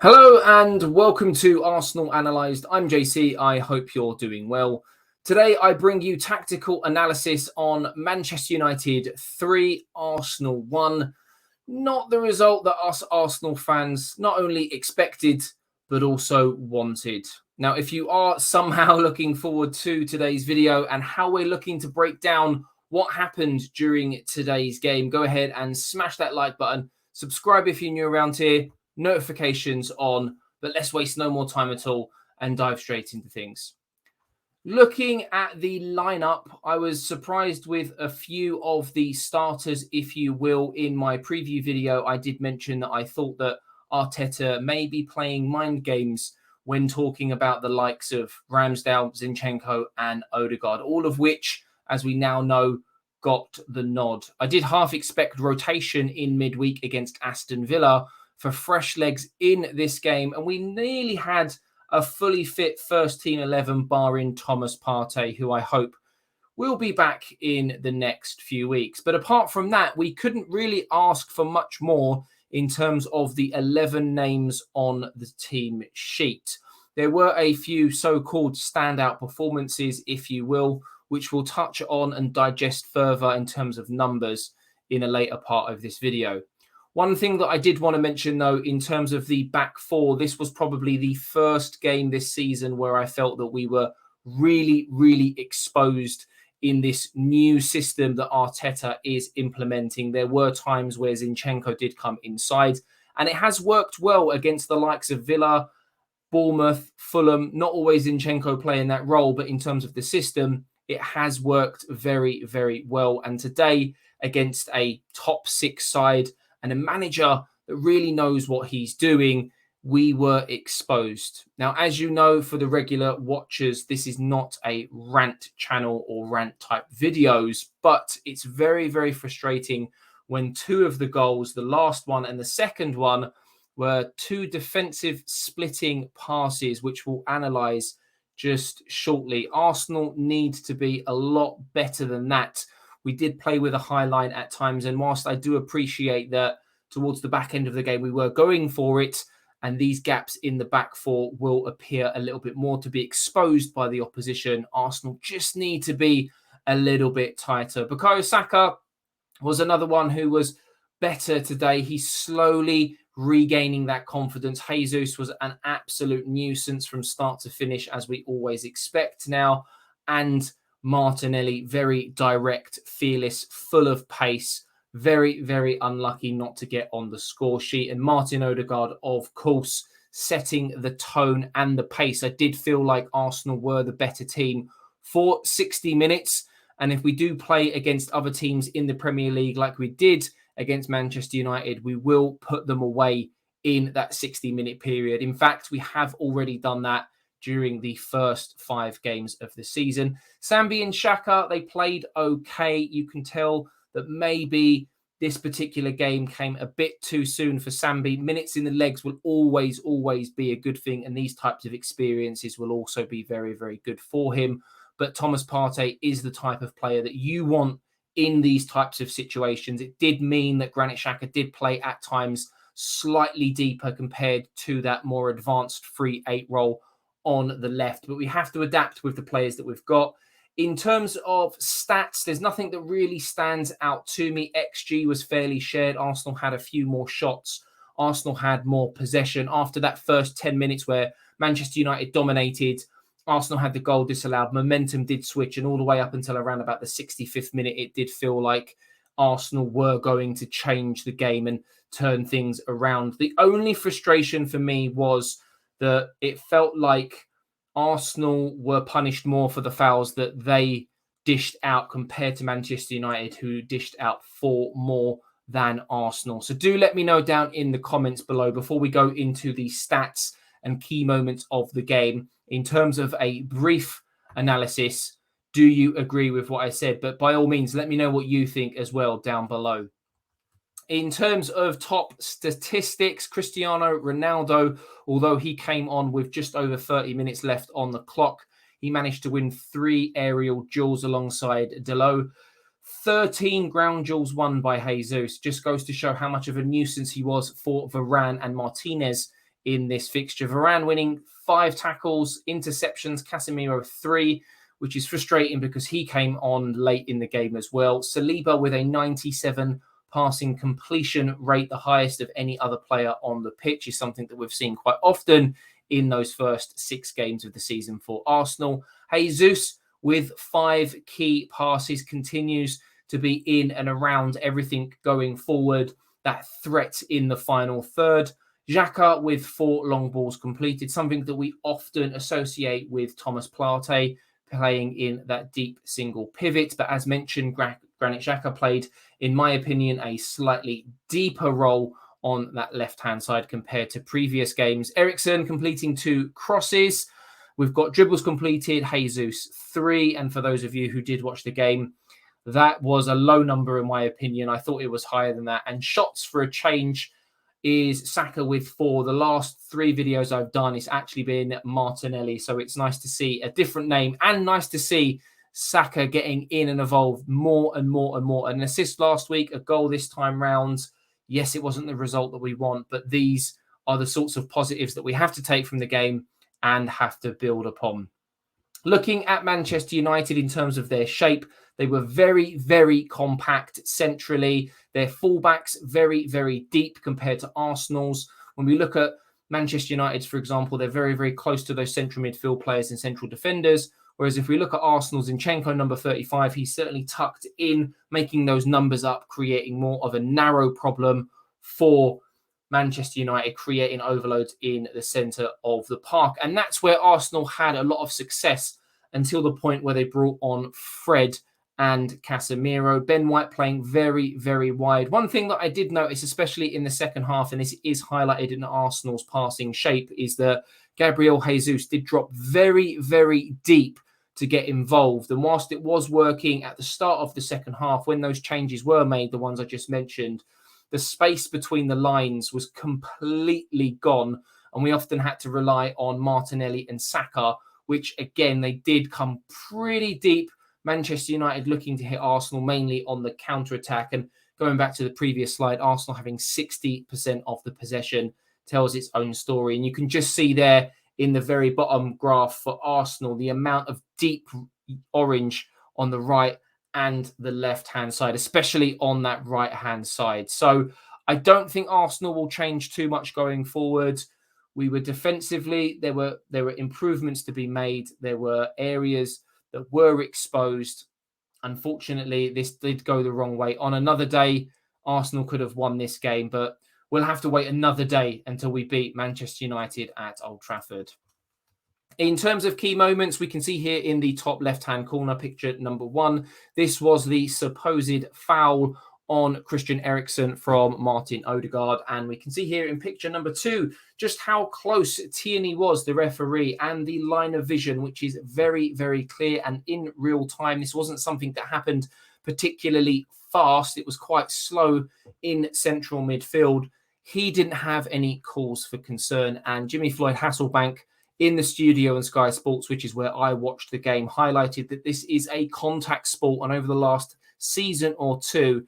Hello and welcome to Arsenal Analysed. I'm JC. I hope you're doing well. Today I bring you tactical analysis on Manchester United 3, Arsenal 1. Not the result that us Arsenal fans not only expected but also wanted. Now, if you are somehow looking forward to today's video and how we're looking to break down what happened during today's game, go ahead and smash that like button. Subscribe if you're new around here. Notifications on, but let's waste no more time at all and dive straight into things. Looking at the lineup, I was surprised with a few of the starters, if you will. In my preview video, I did mention that I thought that Arteta may be playing mind games when talking about the likes of Ramsdale, Zinchenko and Odegaard, all of which, as we now know, got the nod. I did half expect rotation in midweek against Aston Villa for fresh legs in this game, and we nearly had a fully fit first team 11 barring Thomas Partey, who I hope will be back in the next few weeks. But apart from that, we couldn't really ask for much more in terms of the 11 names on the team sheet. There were a few so-called standout performances, if you will, which we'll touch on and digest further in terms of numbers in a later part of this video. One thing that I did want to mention, though, in terms of the back four, this was probably the first game this season where I felt that we were really exposed in this new system that Arteta is implementing. There were times where Zinchenko did come inside, and it has worked well against the likes of Villa, Bournemouth, Fulham. Not always Zinchenko playing that role, but in terms of the system, it has worked very well. And today, against a top six side and a manager that really knows what he's doing, we were exposed. Now, as you know, for the regular watchers, this is not a rant channel or rant type videos, but it's very frustrating when two of the goals, the last one and the second one, were two defensive splitting passes, which we'll analyse just shortly. Arsenal need to be a lot better than that. We did play with a high line at times, and whilst I do appreciate that towards the back end of the game we were going for it, and these gaps in the back four will appear a little bit more to be exposed by the opposition, Arsenal just need to be a little bit tighter. Bukayo Saka was another one who was better today. He's slowly regaining that confidence. Jesus was an absolute nuisance from start to finish, as we always expect now. And Martinelli, very direct, fearless, full of pace, very unlucky not to get on the score sheet. And Martin Odegaard, of course, setting the tone and the pace. I did feel like Arsenal were the better team for 60 minutes. And if we do play against other teams in the Premier League like we did against Manchester United, we will put them away in that 60-minute period. In fact, we have already done that during the first 5 games of the season. Sambi and Xhaka, they played okay. You can tell that maybe this particular game came a bit too soon for Sambi. Minutes in the legs will always be a good thing, and these types of experiences will also be very good for him. But Thomas Partey is the type of player that you want in these types of situations. It did mean that Granit Xhaka did play at times slightly deeper compared to that more advanced 3-8 role on the left, but we have to adapt with the players that we've got. In terms of stats, there's nothing that really stands out to me. XG was fairly shared. Arsenal had a few more shots. Arsenal had more possession. After that first 10 minutes where Manchester United dominated, Arsenal had the goal disallowed. Momentum did switch, and all the way up until around about the 65th minute, it did feel like Arsenal were going to change the game and turn things around. The only frustration for me was that it felt like Arsenal were punished more for the fouls that they dished out compared to Manchester United, who dished out 4 more than Arsenal. So do let me know down in the comments below before we go into the stats and key moments of the game. In terms of a brief analysis, do you agree with what I said? But by all means, let me know what you think as well down below. In terms of top statistics, Cristiano Ronaldo, although he came on with just over 30 minutes left on the clock, he managed to win 3 aerial duels alongside Delo. 13 ground duels won by Jesus. Just goes to show how much of a nuisance he was for Varane and Martinez in this fixture. Varane winning 5 tackles, interceptions, Casemiro 3, which is frustrating because he came on late in the game as well. Saliba with a 97 passing completion rate, the highest of any other player on the pitch, is something that we've seen quite often in those first 6 games of the season for Arsenal. Jesus with 5 key passes continues to be in and around everything going forward, that threat in the final third. Xhaka with 4 long balls completed, something that we often associate with Thomas Partey playing in that deep single pivot. But as mentioned, Granit Xhaka played, in my opinion, a slightly deeper role on that left-hand side compared to previous games. Eriksen completing 2 crosses. We've got dribbles completed, Jesus 3. And for those of you who did watch the game, that was a low number in my opinion. I thought it was higher than that. And shots for a change is Saka with 4. The last 3 videos I've done, it's actually been Martinelli. So it's nice to see a different name and nice to see Saka getting in and involved more and more and more. An assist last week, a goal this time round. Yes, it wasn't the result that we want, but these are the sorts of positives that we have to take from the game and have to build upon. Looking at Manchester United in terms of their shape, they were very, very compact centrally. Their fullbacks very, very deep compared to Arsenal's. When we look at Manchester United's, for example, they're very, very close to those central midfield players and central defenders. Whereas if we look at Arsenal's Zinchenko, number 35, he's certainly tucked in, making those numbers up, creating more of a narrow problem for Manchester United, creating overloads in the centre of the park. And that's where Arsenal had a lot of success until the point where they brought on Fred and Casemiro. Ben White playing very, very wide. One thing that I did notice, especially in the second half, and this is highlighted in Arsenal's passing shape, is that Gabriel Jesus did drop very, very deep to get involved. And whilst it was working at the start of the second half, when those changes were made, the ones I just mentioned, the space between the lines was completely gone. And we often had to rely on Martinelli and Saka, which again, they did come pretty deep. Manchester United looking to hit Arsenal mainly on the counter-attack. And going back to the previous slide, Arsenal having 60% of the possession tells its own story. And you can just see there in the very bottom graph for Arsenal, the amount of deep orange on the right and the left-hand side, especially on that right-hand side. So I don't think Arsenal will change too much going forward. We were defensively, there were improvements to be made. There were areas that were exposed. Unfortunately, this did go the wrong way. On another day, Arsenal could have won this game, but we'll have to wait another day until we beat Manchester United at Old Trafford. In terms of key moments, we can see here in the top left-hand corner, picture number 1, this was the supposed foul on Christian Eriksen from Martin Odegaard. And we can see here in picture number 2, just how close Tierney was, the referee, and the line of vision, which is very, very clear and in real time. This wasn't something that happened particularly fast. It was quite slow in central midfield. He didn't have any cause for concern. And Jimmy Floyd Hasselbank in the studio on Sky Sports, which is where I watched the game, highlighted that this is a contact sport. And over the last season or 2,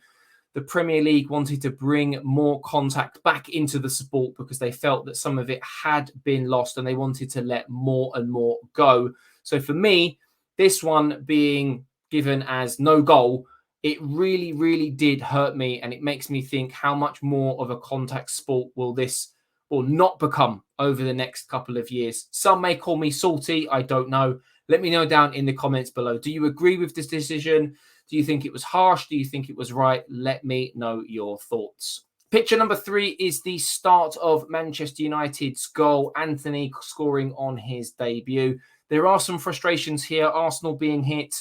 the Premier League wanted to bring more contact back into the sport because they felt that some of it had been lost and they wanted to let more and more go. So for me, this one being given as no goal, it really, really did hurt me. And it makes me think how much more of a contact sport will this or not become over the next couple of years. Some may call me salty. I don't know. Let me know down in the comments below. Do you agree with this decision? Do you think it was harsh? Do you think it was right? Let me know your thoughts. Picture number 3 is the start of Manchester United's goal. Anthony scoring on his debut. There are some frustrations here. Arsenal being hit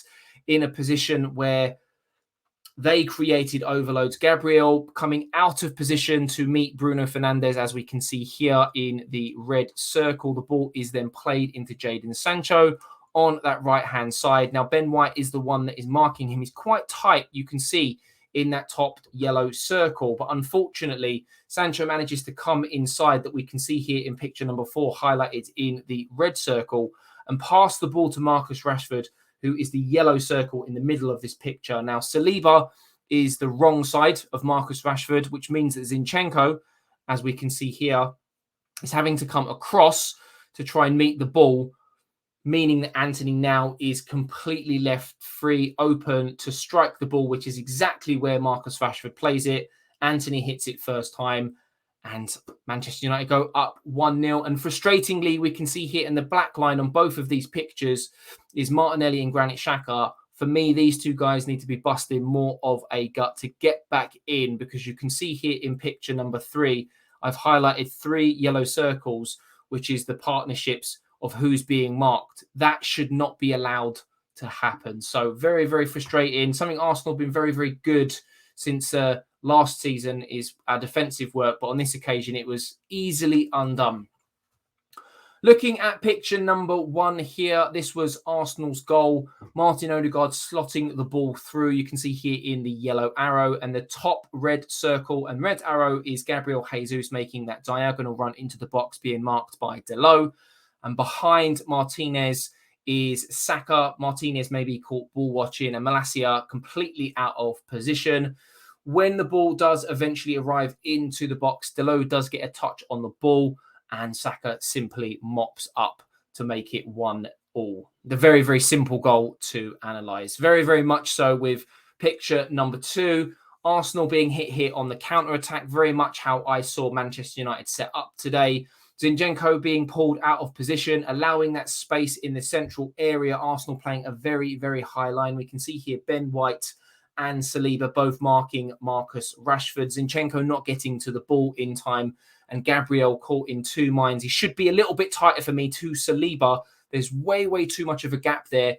in a position where they created overloads. Gabriel coming out of position to meet Bruno Fernandes, as we can see here in the red circle. The ball is then played into Jadon Sancho on that right-hand side. Now, Ben White is the one that is marking him. He's quite tight, you can see, in that top yellow circle. But unfortunately, Sancho manages to come inside, that we can see here in picture number 4, highlighted in the red circle, and pass the ball to Marcus Rashford, who is the yellow circle in the middle of this picture. Now, Saliba is the wrong side of Marcus Rashford, which means that Zinchenko, as we can see here, is having to come across to try and meet the ball, meaning that Antony now is completely left free, open to strike the ball, which is exactly where Marcus Rashford plays it. Antony hits it first time, and Manchester United go up 1-0. And frustratingly, we can see here in the black line on both of these pictures is Martinelli and Granit Xhaka. For me, these two guys need to be busting more of a gut to get back in, because you can see here in picture number 3, I've highlighted 3 yellow circles, which is the partnerships of who's being marked. That should not be allowed to happen. So very, very frustrating. Something Arsenal have been very, very good since last season is our defensive work, but on this occasion it was easily undone. Looking at picture number 1 here, this was Arsenal's goal. Martin Odegaard slotting the ball through. You can see here in the yellow arrow, and the top red circle and red arrow is Gabriel Jesus making that diagonal run into the box, being marked by Delo. And behind Martinez is Saka. Martinez may be caught ball watching, and Malacia completely out of position. When the ball does eventually arrive into the box, Delo does get a touch on the ball, and Saka simply mops up to make it 1-1. The very, very simple goal to analyse. Very, very much so with picture number 2. Arsenal being hit here on the counter-attack, very much how I saw Manchester United set up today. Zinchenko being pulled out of position, allowing that space in the central area. Arsenal playing a very, very high line. We can see here Ben White and Saliba both marking Marcus Rashford. Zinchenko not getting to the ball in time, and Gabriel caught in 2 minds. He should be a little bit tighter for me to Saliba. There's way, way too much of a gap there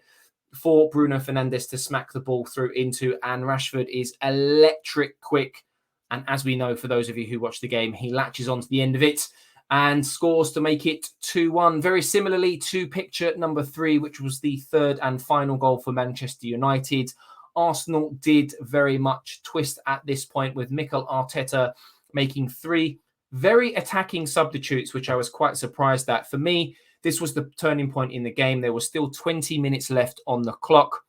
for Bruno Fernandes to smack the ball through into, and Rashford is electric quick. And as we know, for those of you who watch the game, he latches onto the end of it and scores to make it 2-1. Very similarly to picture number 3, which was the 3rd and final goal for Manchester United. Arsenal did very much twist at this point, with Mikel Arteta making 3 very attacking substitutes, which I was quite surprised at. For me, this was the turning point in the game. There was still 20 minutes left on the clock.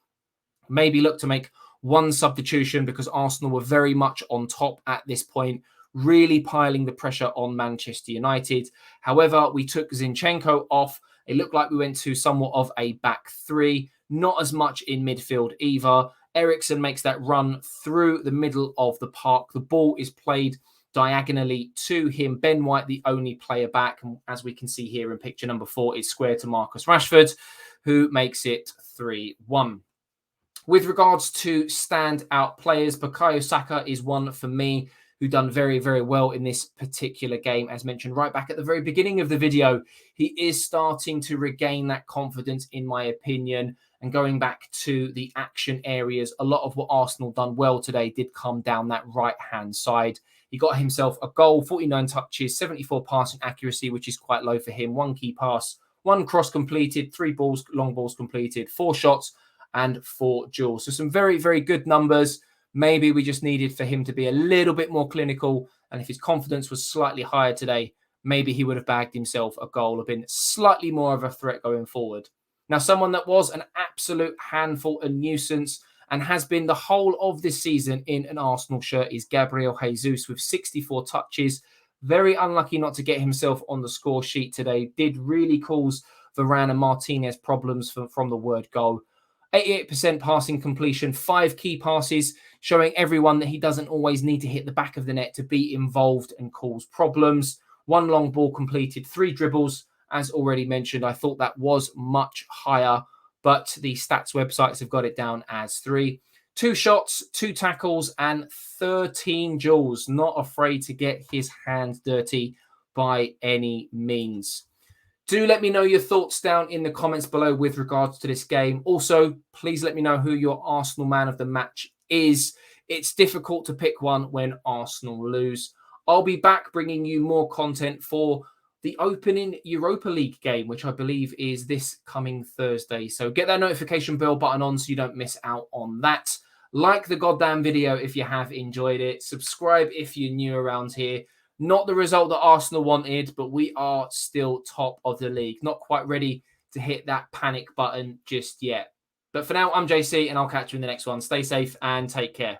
Maybe look to make 1 substitution, because Arsenal were very much on top at this point, really piling the pressure on Manchester United. However, we took Zinchenko off. It looked like we went to somewhat of a back 3, not as much in midfield either. Eriksen makes that run through the middle of the park. The ball is played diagonally to him. Ben White, the only player back. And as we can see here in picture number 4, it's square to Marcus Rashford, who makes it 3-1. With regards to standout players, Bukayo Saka is one for me who done very, very well in this particular game. As mentioned right back at the very beginning of the video, he is starting to regain that confidence, in my opinion. And going back to the action areas, a lot of what Arsenal done well today did come down that right-hand side. He got himself a goal, 49 touches, 74 passing accuracy, which is quite low for him. 1 key pass, 1 cross completed, 3 long balls completed, 4 shots and 4 duels. So some very, very good numbers. Maybe we just needed for him to be a little bit more clinical. And if his confidence was slightly higher today, maybe he would have bagged himself a goal or been slightly more of a threat going forward. Now, someone that was an absolute handful and nuisance and has been the whole of this season in an Arsenal shirt is Gabriel Jesus with 64 touches. Very unlucky not to get himself on the score sheet today. Did really cause Varane and Martinez problems from the word goal. 88% passing completion, 5 key passes, showing everyone that he doesn't always need to hit the back of the net to be involved and cause problems. 1 long ball completed, 3 dribbles. As already mentioned, I thought that was much higher, but the stats websites have got it down as 3. 2 shots, 2 tackles, and 13 duels. Not afraid to get his hands dirty by any means. Do let me know your thoughts down in the comments below with regards to this game. Also, please let me know who your Arsenal man of the match is. It's difficult to pick one when Arsenal lose. I'll be back bringing you more content for the opening Europa League game, which I believe is this coming Thursday. So get that notification bell button on so you don't miss out on that. Like the goddamn video if you have enjoyed it. Subscribe if you're new around here. Not the result that Arsenal wanted, but we are still top of the league. Not quite ready to hit that panic button just yet. But for now, I'm JC, and I'll catch you in the next one. Stay safe and take care.